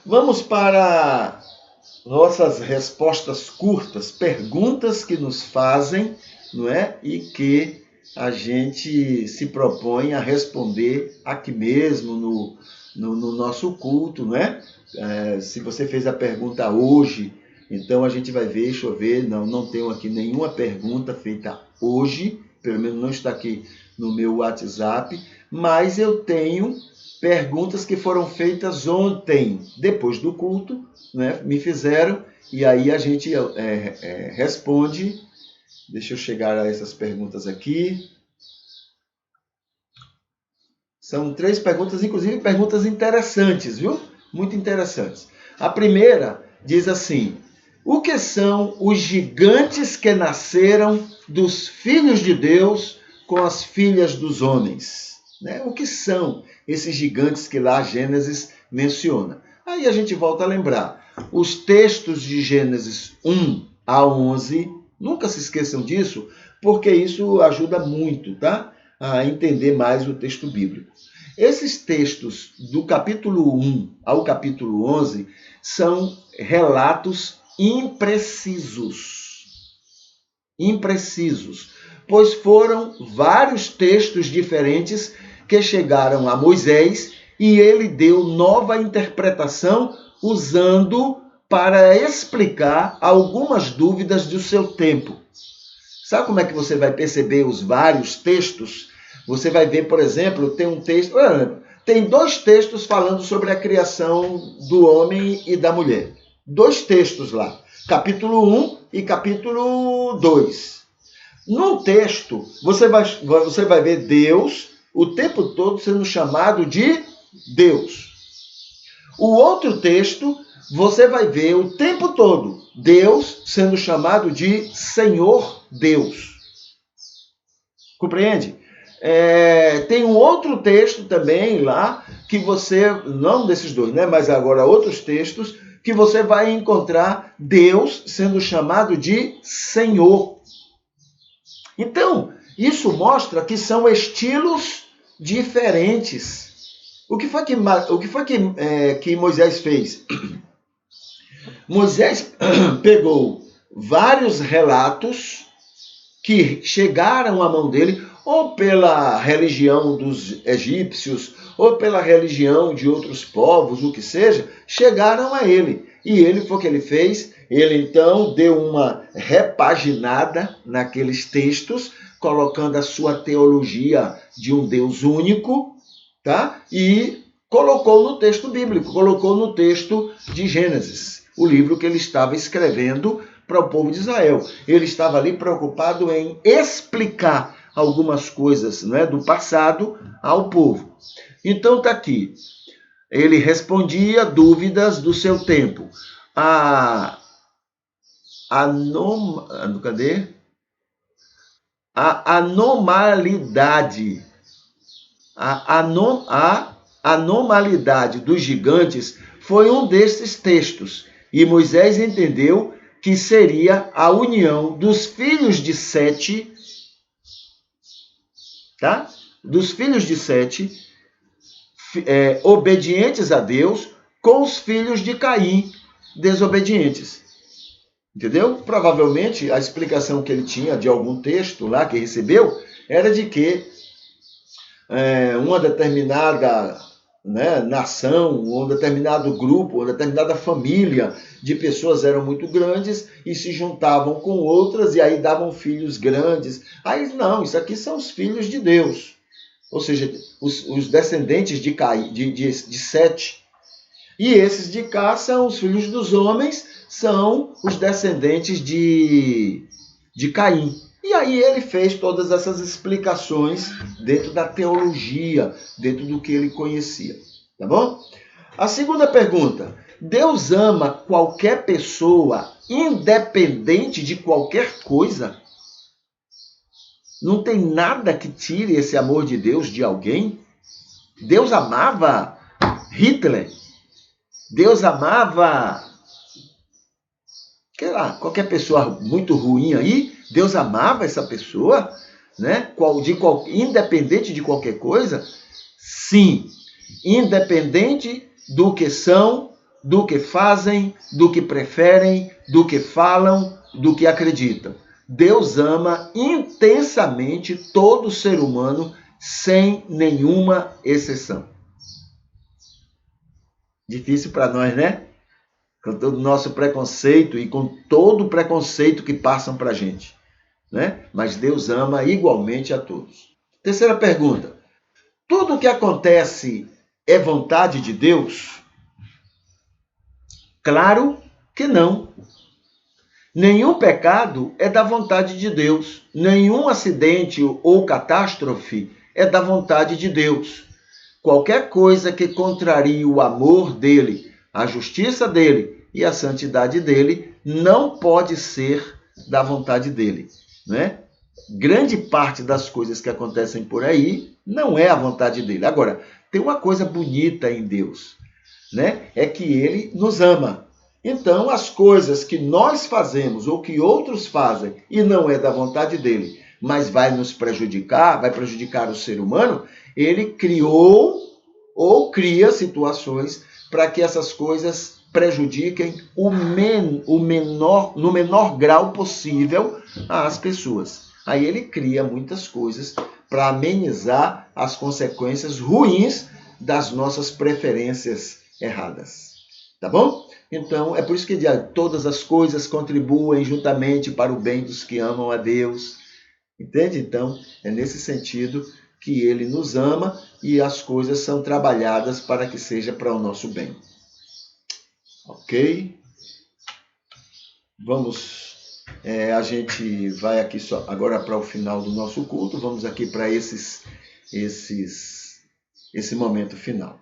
Vamos para nossas respostas curtas, perguntas que nos fazem, não é? E que a gente se propõe a responder aqui mesmo no nosso culto, não é? Se você fez a pergunta hoje, então a gente vai ver, deixa eu ver, não tenho aqui nenhuma pergunta feita hoje, pelo menos não está aqui no meu WhatsApp, mas eu tenho perguntas que foram feitas ontem, depois do culto, né? Me fizeram, e aí a gente responde. Deixa eu chegar a essas perguntas aqui. São 3 perguntas, inclusive perguntas interessantes, viu? Muito interessantes. A primeira diz assim: o que são os gigantes que nasceram dos filhos de Deus com as filhas dos homens? Né? O que são esses gigantes que lá Gênesis menciona? Aí a gente volta a lembrar. Os textos de Gênesis 1 a 11, nunca se esqueçam disso, porque isso ajuda muito, tá? A entender mais o texto bíblico. Esses textos do capítulo 1 ao capítulo 11 são relatos imprecisos, pois foram vários textos diferentes que chegaram a Moisés e ele deu nova interpretação usando para explicar algumas dúvidas do seu tempo. Sabe como é que você vai perceber os vários textos? Você vai ver, por exemplo, tem 2 textos falando sobre a criação do homem e da mulher. 2 textos lá, capítulo 1 e capítulo 2. Num texto, você vai ver Deus o tempo todo sendo chamado de Deus. O outro texto, você vai ver o tempo todo Deus sendo chamado de Senhor Deus. Compreende? Tem um outro texto também lá, que você, não desses 2, né? Mas agora outros textos, que você vai encontrar Deus sendo chamado de Senhor. Então, isso mostra que são estilos diferentes. O que foi que Moisés fez? Moisés pegou vários relatos que chegaram à mão dele, ou pela religião dos egípcios, ou pela religião de outros povos, o que seja, chegaram a ele. E ele foi o que ele fez. Ele então deu uma repaginada naqueles textos, colocando a sua teologia de um Deus único, tá? E colocou no texto bíblico, colocou no texto de Gênesis, o livro que ele estava escrevendo para o povo de Israel. Ele estava ali preocupado em explicar algumas coisas, né, do passado ao povo. Então está aqui. Ele respondia dúvidas do seu tempo. A anormalidade. A anormalidade dos gigantes foi um desses textos. E Moisés entendeu que seria a união dos filhos de Sete, tá? Dos filhos de Sete, obedientes a Deus, com os filhos de Caim, desobedientes. Entendeu? Provavelmente a explicação que ele tinha de algum texto lá que recebeu era de que uma determinada nação, um determinado grupo, uma determinada família de pessoas eram muito grandes e se juntavam com outras e aí davam filhos grandes. Aí não, isso aqui são os filhos de Deus. Ou seja, os descendentes de Sete. E esses de cá são os filhos dos homens, são os descendentes de Caim. E aí ele fez todas essas explicações dentro da teologia, dentro do que ele conhecia. Tá bom? A segunda pergunta: Deus ama qualquer pessoa, independente de qualquer coisa? Não tem nada que tire esse amor de Deus de alguém? Deus amava Hitler. Deus amava, qualquer pessoa muito ruim aí. Deus amava essa pessoa, né? Independente de qualquer coisa? Sim. Independente do que são do que fazem, do que preferem, do que falam, do que acreditam. Deus ama intensamente todo ser humano, sem nenhuma exceção. Difícil para nós, né? Com todo o nosso preconceito e com todo o preconceito que passam para a gente, né? Mas Deus ama igualmente a todos. Terceira pergunta. Tudo o que acontece é vontade de Deus? Claro que não. Nenhum pecado é da vontade de Deus. Nenhum acidente ou catástrofe é da vontade de Deus. Qualquer coisa que contrarie o amor dele, a justiça dele e a santidade dele não pode ser da vontade dele, né? Grande parte das coisas que acontecem por aí não é a vontade dele. Agora, tem uma coisa bonita em Deus, né? É que ele nos ama. Então, as coisas que nós fazemos ou que outros fazem e não é da vontade dele, mas vai nos prejudicar, vai prejudicar o ser humano, ele criou ou cria situações para que essas coisas prejudiquem no menor grau possível as pessoas. Aí ele cria muitas coisas para amenizar as consequências ruins das nossas preferências erradas. Tá bom? Então, é por isso que todas as coisas contribuem juntamente para o bem dos que amam a Deus. Entende? Então, é nesse sentido que ele nos ama e as coisas são trabalhadas para que seja para o nosso bem. Ok? Vamos, a gente vai aqui só agora para o final do nosso culto, vamos aqui para esse momento final.